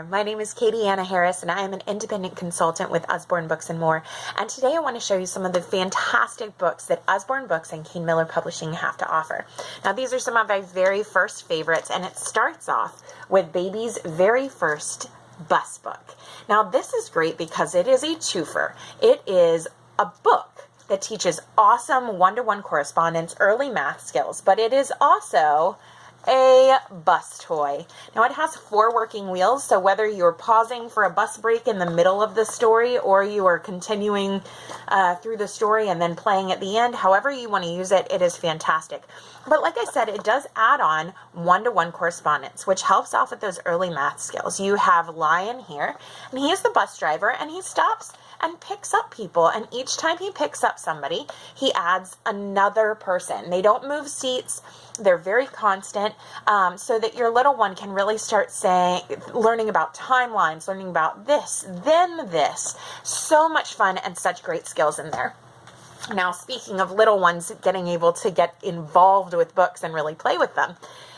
there. My name is Katie Anna Harris, and I am an independent consultant with Usborne Books and More. And today I want to show you some of the fantastic books that Usborne Books and Keen Miller Publishing have to offer. Now, these are some of my very first favorites, and it starts off with Baby's very first bus book. Now, this is great because it is a twofer. It is a book that teaches awesome one-to-one correspondence, early math skills, but it is also a bus toy. Now, it has 4 working wheels, so whether you're pausing for a bus break in the middle of the story or you are continuing through the story and then playing at the end, however you want to use it, it is fantastic. But like I said, it does add on one-to-one correspondence, which helps off with those early math skills. You have Lion here, and he is the bus driver, and he stops and picks up people, and each time he picks up somebody, he adds another person. They don't move seats. They're very constant, so that your little one can really start learning about timelines, learning about this, then this. So much fun and such great skills in there. Now, speaking of little ones getting able to get involved with books and really play with them,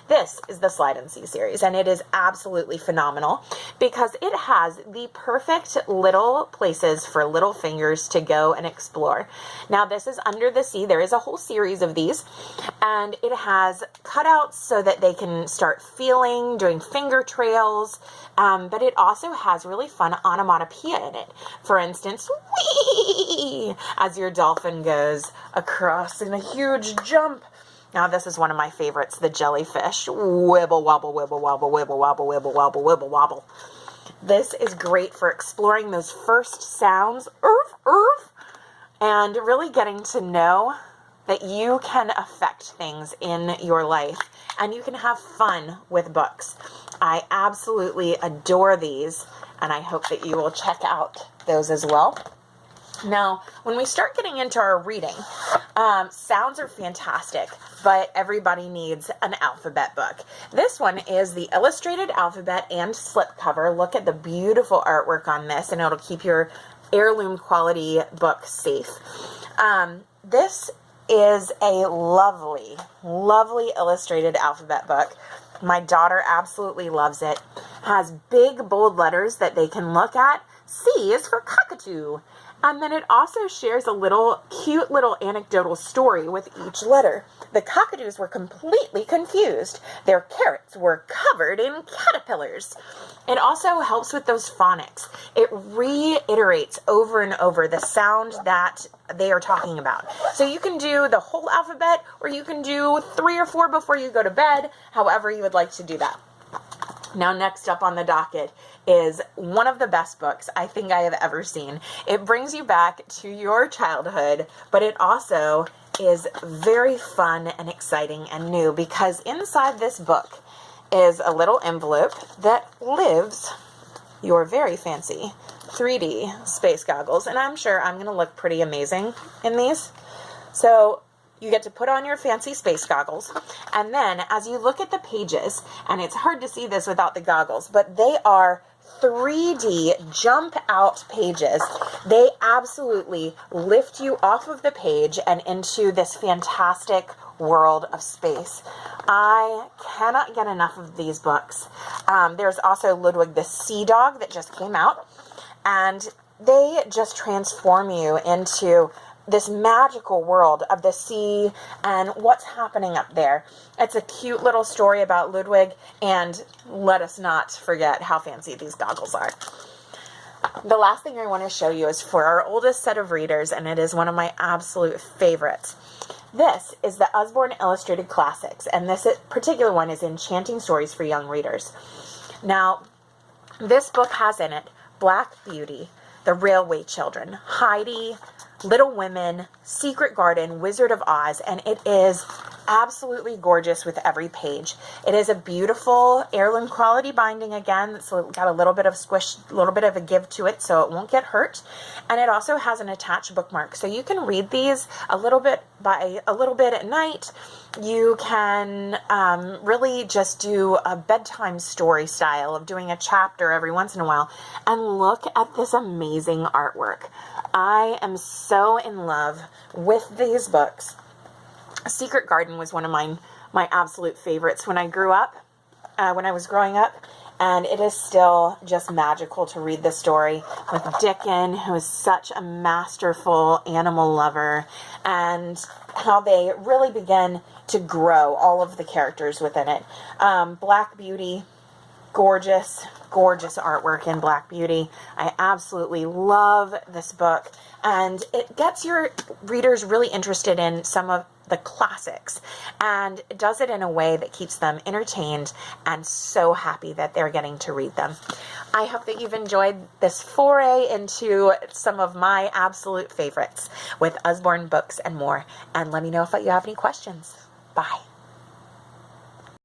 this is the Slide and See series, and it is absolutely phenomenal because it has the perfect little places for little fingers to go and explore. Now, this is Under the Sea. There is a whole series of these, and it has cutouts so that they can start feeling, doing finger trails, but it also has really fun onomatopoeia in it. For instance, whee, as your dolphin goes across in a huge jump. Now, this is one of my favorites, the jellyfish. Wibble, wobble, wibble, wobble, wibble, wobble, wibble, wobble, wibble, wobble. This is great for exploring those first sounds, and really getting to know that you can affect things in your life, and you can have fun with books. I absolutely adore these, and I hope that you will check out those as well. Now, when we start getting into our reading, sounds are fantastic, but everybody needs an alphabet book. This one is the illustrated alphabet and slipcover. Look at the beautiful artwork on this, and it'll keep your heirloom quality book safe. This is a lovely, lovely illustrated alphabet book. My daughter absolutely loves it. Has big, bold letters that they can look at. C is for cockatoo. And then it also shares a cute little anecdotal story with each letter. The cockatoos were completely confused. Their carrots were covered in caterpillars. It also helps with those phonics. It reiterates over and over the sound that they are talking about. So you can do the whole alphabet, or you can do 3 or 4 before you go to bed, however you would like to do that. Now, next up on the docket is one of the best books I think I have ever seen. It brings you back to your childhood, but it also is very fun and exciting and new because inside this book is a little envelope that lives your very fancy 3D space goggles. And I'm sure I'm going to look pretty amazing in these. So you get to put on your fancy space goggles, and then as you look at the pages, and it's hard to see this without the goggles, but they are 3D jump out pages. They absolutely lift you off of the page and into this fantastic world of space. I cannot get enough of these books. There's also Ludwig the Sea Dog that just came out, and they just transform you into this magical world of the sea and what's happening up there. It's a cute little story about Ludwig, and let us not forget how fancy these goggles are. The last thing I want to show you is for our oldest set of readers, and it is one of my absolute favorites. This is the Usborne Illustrated Classics, and this particular one is Enchanting Stories for Young Readers. Now, this book has in it Black Beauty, The Railway Children, Heidi, Little Women, Secret Garden, Wizard of Oz, and it is absolutely gorgeous with every page. It is a beautiful heirloom quality binding again. It's got a little bit of squish, a little bit of a give to it so it won't get hurt. And it also has an attached bookmark. So you can read these a little bit at night. You can really just do a bedtime story style of doing a chapter every once in a while. And look at this amazing artwork. I am so in love with these books. Secret Garden was one of my absolute favorites when I grew up, when I was growing up. And it is still just magical to read the story with Dickon, who is such a masterful animal lover, and how they really begin to grow all of the characters within it. Black Beauty, gorgeous, gorgeous artwork in Black Beauty. I absolutely love this book, and it gets your readers really interested in some of the classics, and it does it in a way that keeps them entertained and so happy that they're getting to read them. I hope that you've enjoyed this foray into some of my absolute favorites with Usborne books and more, and let me know if you have any questions. Bye.